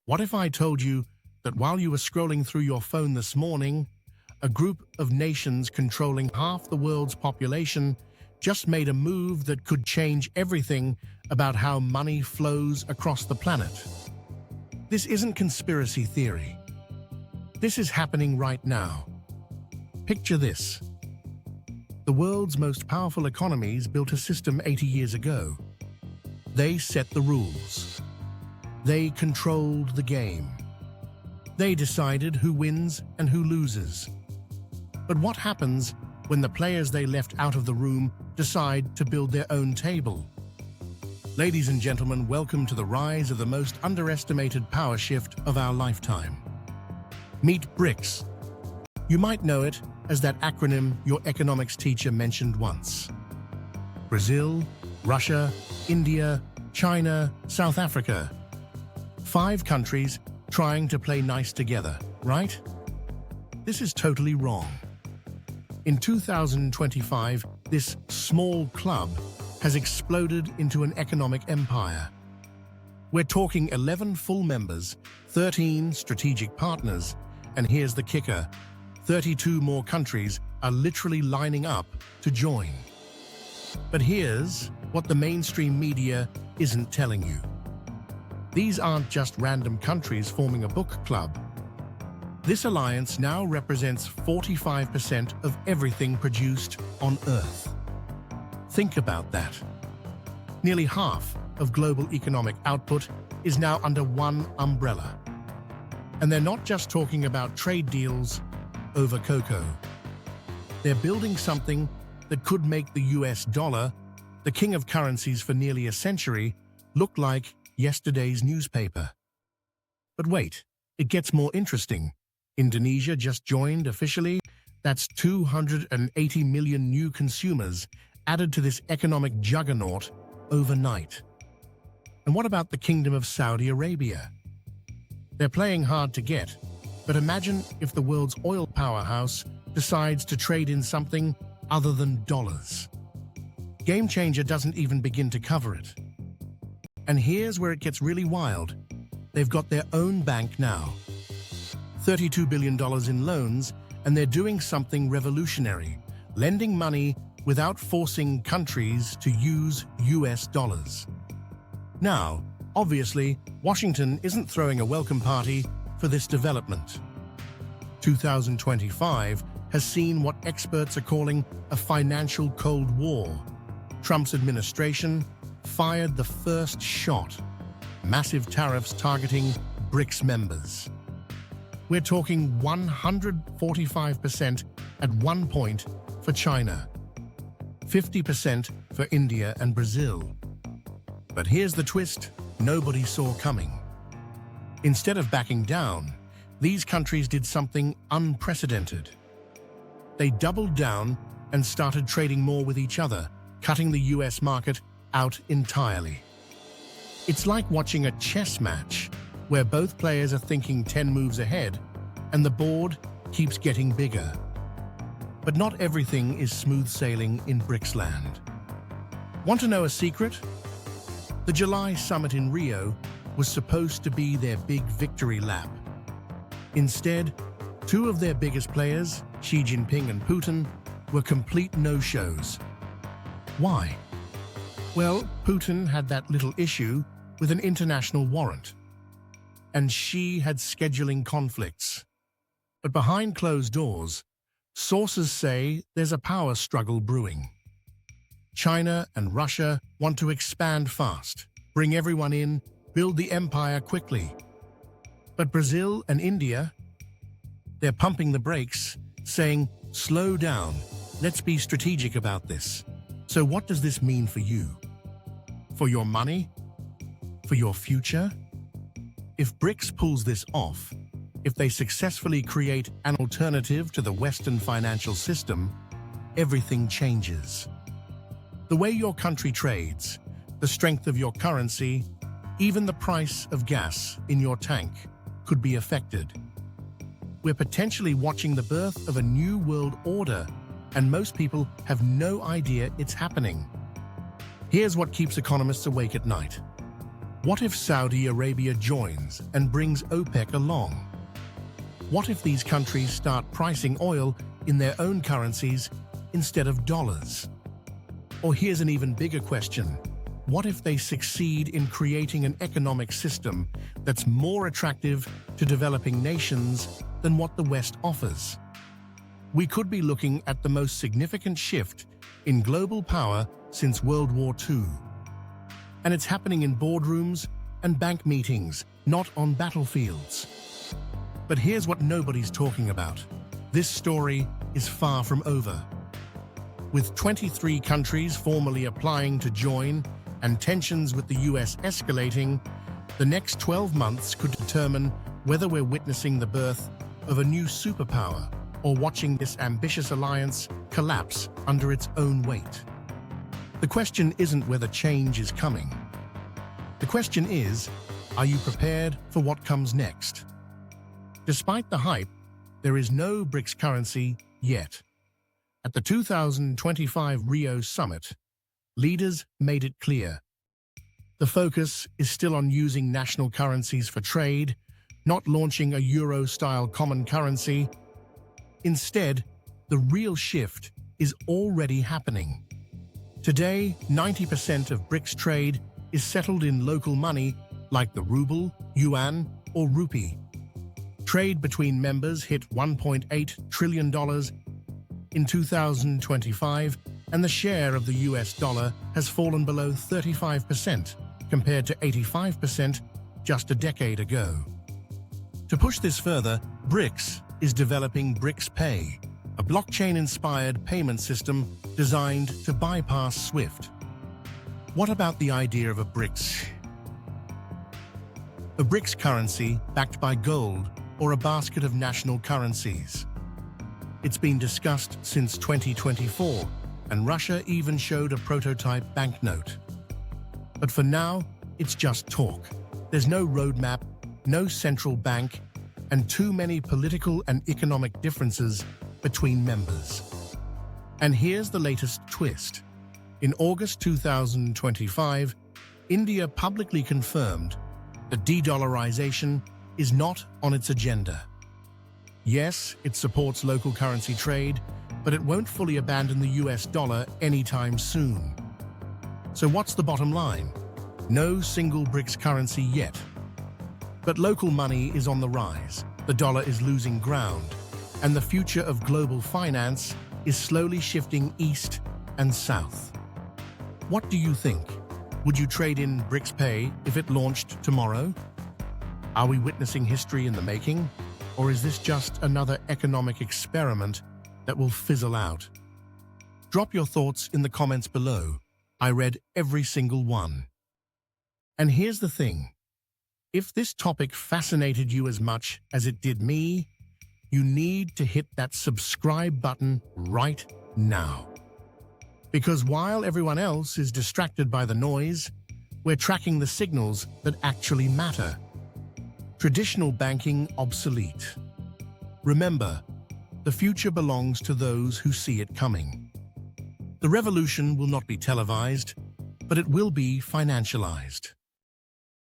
What if I told you that while you were scrolling through your phone this morning, a group of nations controlling half the world's population just made a move that could change everything about how money flows across the planet? This isn't conspiracy theory. This is happening right now. Picture this. The world's most powerful economies built a system 80 years ago. They set the rules. They controlled the game. They decided who wins and who loses. But what happens when the players they left out of the room decide to build their own table? Ladies and gentlemen, welcome to the rise of the most underestimated power shift of our lifetime. Meet BRICS. You might know it as that acronym your economics teacher mentioned once. Brazil, Russia, India, China, South Africa. 5 countries trying to play nice together, right? This is totally wrong. In 2025, this small club has exploded into an economic empire. We're talking 11 full members, 13 strategic partners, and here's the kicker: 32 more countries are literally lining up to join. But here's what the mainstream media isn't telling you. These aren't just random countries forming a book club. This alliance now represents 45% of everything produced on Earth. Think about that. Nearly half of global economic output is now under one umbrella. And they're not just talking about trade deals over cocoa. They're building something that could make the US dollar, the king of currencies for nearly a century, look like yesterday's newspaper. But wait, it gets more interesting. Indonesia just joined officially. That's 280 million new consumers added to this economic juggernaut overnight. And what about the Kingdom of Saudi Arabia? They're playing hard to get, but imagine if the world's oil powerhouse decides to trade in something other than dollars. Game Changer doesn't even begin to cover it. And here's where it gets really wild. They've got their own bank now. $32 billion in loans, and they're doing something revolutionary, lending money without forcing countries to use US dollars. Now, obviously, Washington isn't throwing a welcome party for this development. 2025 has seen what experts are calling a financial Cold War. Trump's administration fired the first shot. Massive tariffs targeting BRICS members. We're talking 145% at one point for China, 50% for India and Brazil. But here's the twist nobody saw coming. Instead of backing down, these countries did something unprecedented. They doubled down and started trading more with each other, cutting the US market out entirely. It's like watching a chess match where both players are thinking 10 moves ahead and the board keeps getting bigger. But not everything is smooth sailing in BRICS land. Want to know a secret? The July summit in Rio was supposed to be their big victory lap. Instead, 2 of their biggest players, Xi Jinping and Putin, were complete no-shows. Why? Well, Putin had that little issue with an international warrant, and Xi had scheduling conflicts. But behind closed doors, sources say there's a power struggle brewing. China and Russia want to expand fast, bring everyone in, build the empire quickly. But Brazil and India, they're pumping the brakes, saying, slow down, let's be strategic about this. So what does this mean for you? For your money? For your future? If BRICS pulls this off, if they successfully create an alternative to the Western financial system, everything changes. The way your country trades, the strength of your currency, even the price of gas in your tank could be affected. We're potentially watching the birth of a new world order, and most people have no idea it's happening. Here's what keeps economists awake at night. What if Saudi Arabia joins and brings OPEC along? What if these countries start pricing oil in their own currencies instead of dollars? Or here's an even bigger question. What if they succeed in creating an economic system that's more attractive to developing nations than what the West offers? We could be looking at the most significant shift in global power since World War II. And it's happening in boardrooms and bank meetings, not on battlefields. But here's what nobody's talking about. This story is far from over. With 23 countries formally applying to join and tensions with the US escalating, the next 12 months could determine whether we're witnessing the birth of a new superpower or watching this ambitious alliance collapse under its own weight. The question isn't whether change is coming. The question is, are you prepared for what comes next? Despite the hype, there is no BRICS currency yet. At the 2025 Rio Summit, leaders made it clear. The focus is still on using national currencies for trade, not launching a euro-style common currency. Instead, the real shift is already happening. Today, 90% of BRICS trade is settled in local money like the ruble, yuan, or rupee. Trade between members hit $1.8 trillion in 2025, and the share of the US dollar has fallen below 35% compared to 85% just a decade ago. To push this further, BRICS is developing BRICS Pay, a blockchain-inspired payment system designed to bypass SWIFT. What about the idea of a BRICS? A BRICS currency backed by gold or a basket of national currencies. It's been discussed since 2024, and Russia even showed a prototype banknote. But for now, it's just talk. There's no roadmap, no central bank, and too many political and economic differences between members. And here's the latest twist. In August 2025, India publicly confirmed that de-dollarization is not on its agenda. Yes, it supports local currency trade, but it won't fully abandon the US dollar anytime soon. So what's the bottom line? No single BRICS currency yet. But local money is on the rise, the dollar is losing ground, and the future of global finance is slowly shifting east and south. What do you think? Would you trade in BRICS Pay if it launched tomorrow? Are we witnessing history in the making? Or is this just another economic experiment that will fizzle out? Drop your thoughts in the comments below. I read every single one. And here's the thing. If this topic fascinated you as much as it did me, you need to hit that subscribe button right now. Because while everyone else is distracted by the noise, we're tracking the signals that actually matter. Traditional banking obsolete. Remember, the future belongs to those who see it coming. The revolution will not be televised, but it will be financialized.